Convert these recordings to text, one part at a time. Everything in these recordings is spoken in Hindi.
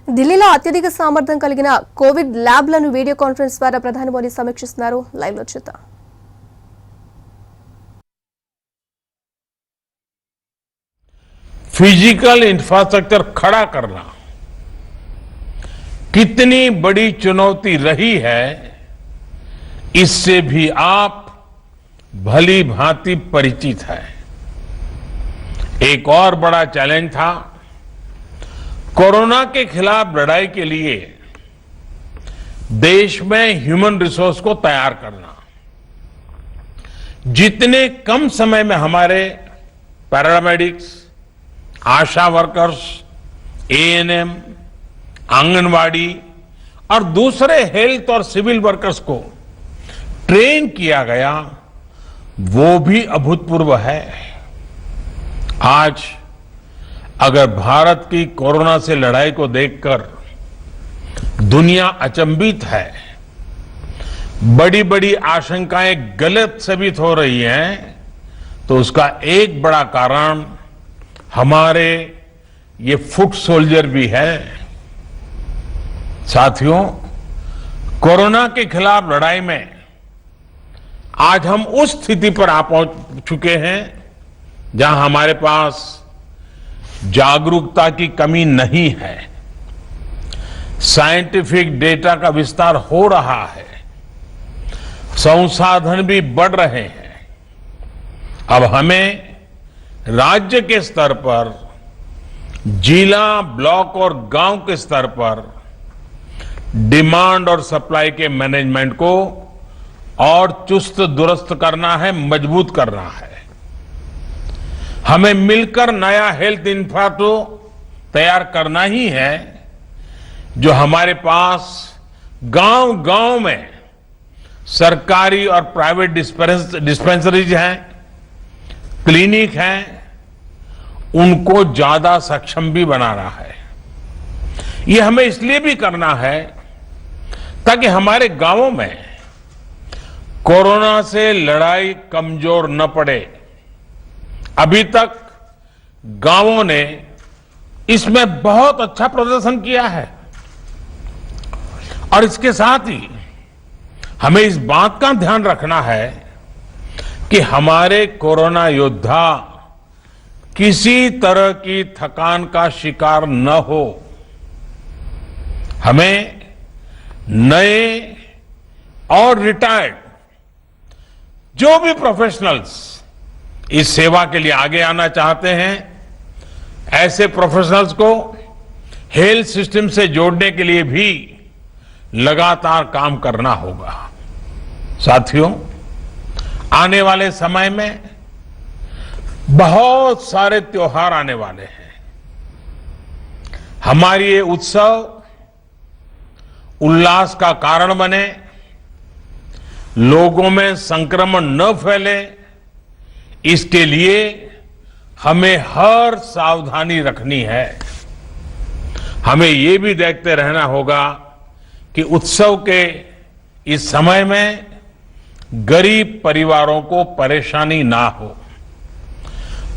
ఢిల్లీలో అత్యధిక సామర్థ్యం కలిగిన కోవిడ్ ల్యాబ్లను వీడియో కాన్ఫరెన్స్ ద్వారా ప్రధాని మోదీ సమీక్షిస్తున్నారు. లైవ్ లో చూద్దాం. फिजिकल इंफ्रास्ट्रक्चर खड़ा करना कितनी बड़ी चुनौती रही है, इससे भी आप भली भांति परिचित हैं. एक और बड़ा चैलेंज था कोरोना के खिलाफ लड़ाई के लिए देश में ह्यूमन रिसोर्स को तैयार करना. जितने कम समय में हमारे पैरामेडिक्स, आशा वर्कर्स, एएनएम, आंगनवाड़ी और दूसरे हेल्थ और सिविल वर्कर्स को ट्रेन किया गया, वो भी अभूतपूर्व है. आज अगर भारत की कोरोना से लड़ाई को देखकर दुनिया अचंभित है, बड़ी बड़ी आशंकाएं गलत साबित हो रही हैं, तो उसका एक बड़ा कारण हमारे ये फुट सोल्जर भी है. साथियों, कोरोना के खिलाफ लड़ाई में आज हम उस स्थिति पर आ पहुंच चुके हैं जहां हमारे पास जागरूकता की कमी नहीं है. साइंटिफिक डेटा का विस्तार हो रहा है, संसाधन भी बढ़ रहे हैं. अब हमें राज्य के स्तर पर, जिला, ब्लॉक और गांव के स्तर पर डिमांड और सप्लाई के मैनेजमेंट को और चुस्त दुरुस्त करना है, मजबूत करना है. हमें मिलकर नया हेल्थ इंफ्रास्ट्रक्चर तैयार करना ही है, जो हमारे पास गांव-गांव में सरकारी और प्राइवेट डिस्पेंसरीज हैं, क्लिनिक हैं, उनको ज्यादा सक्षम भी बनाना है. ये हमें इसलिए भी करना है ताकि हमारे गांवों में कोरोना से लड़ाई कमजोर न पड़े. अभी तक गांवों ने इसमें बहुत अच्छा प्रदर्शन किया है और इसके साथ ही हमें इस बात का ध्यान रखना है कि हमारे कोरोना योद्धा किसी तरह की थकान का शिकार न हो. हमें नए और रिटायर्ड जो भी प्रोफेशनल्स इस सेवा के लिए आगे आना चाहते हैं, ऐसे प्रोफेशनल्स को हेल्थ सिस्टम से जोड़ने के लिए भी लगातार काम करना होगा. साथियों, आने वाले समय में बहुत सारे त्योहार आने वाले हैं. हमारी ये उत्सव उल्लास का कारण बने, लोगों में संक्रमण न फैले, इसके लिए हमें हर सावधानी रखनी है. हमें ये भी देखते रहना होगा कि उत्सव के इस समय में गरीब परिवारों को परेशानी ना हो.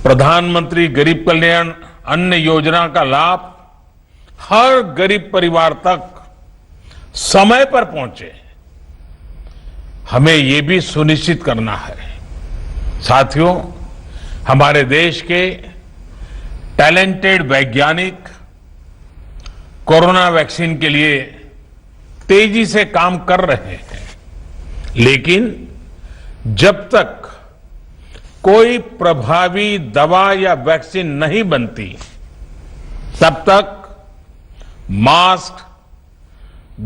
प्रधानमंत्री गरीब कल्याण अन्न योजना का लाभ हर गरीब परिवार तक समय पर पहुंचे, हमें ये भी सुनिश्चित करना है. साथियों, हमारे देश के टैलेंटेड वैज्ञानिक कोरोना वैक्सीन के लिए तेजी से काम कर रहे हैं, लेकिन जब तक कोई प्रभावी दवा या वैक्सीन नहीं बनती, तब तक मास्क,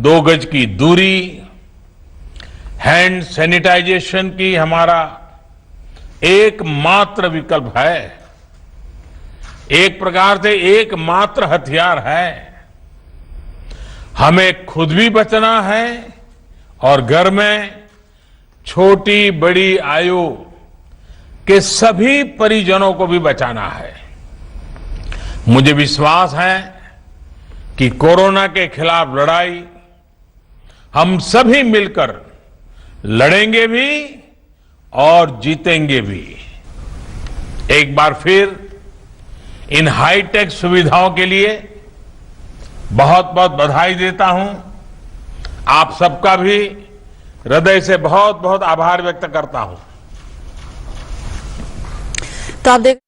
2 गज की दूरी, हैंड सैनिटाइजेशन की हमारा एकमात्र विकल्प है. एक प्रकार से एकमात्र हथियार है. हमें खुद भी बचना है और घर में छोटी बड़ी आयु के सभी परिजनों को भी बचाना है. मुझे विश्वास है कि कोरोना के खिलाफ लड़ाई हम सभी मिलकर लड़ेंगे भी और जीतेंगे भी. एक बार फिर इन हाईटेक सुविधाओं के लिए बहुत बहुत बधाई देता हूं। आप सबका भी हृदय से बहुत बहुत आभार व्यक्त करता हूं। तो आप देख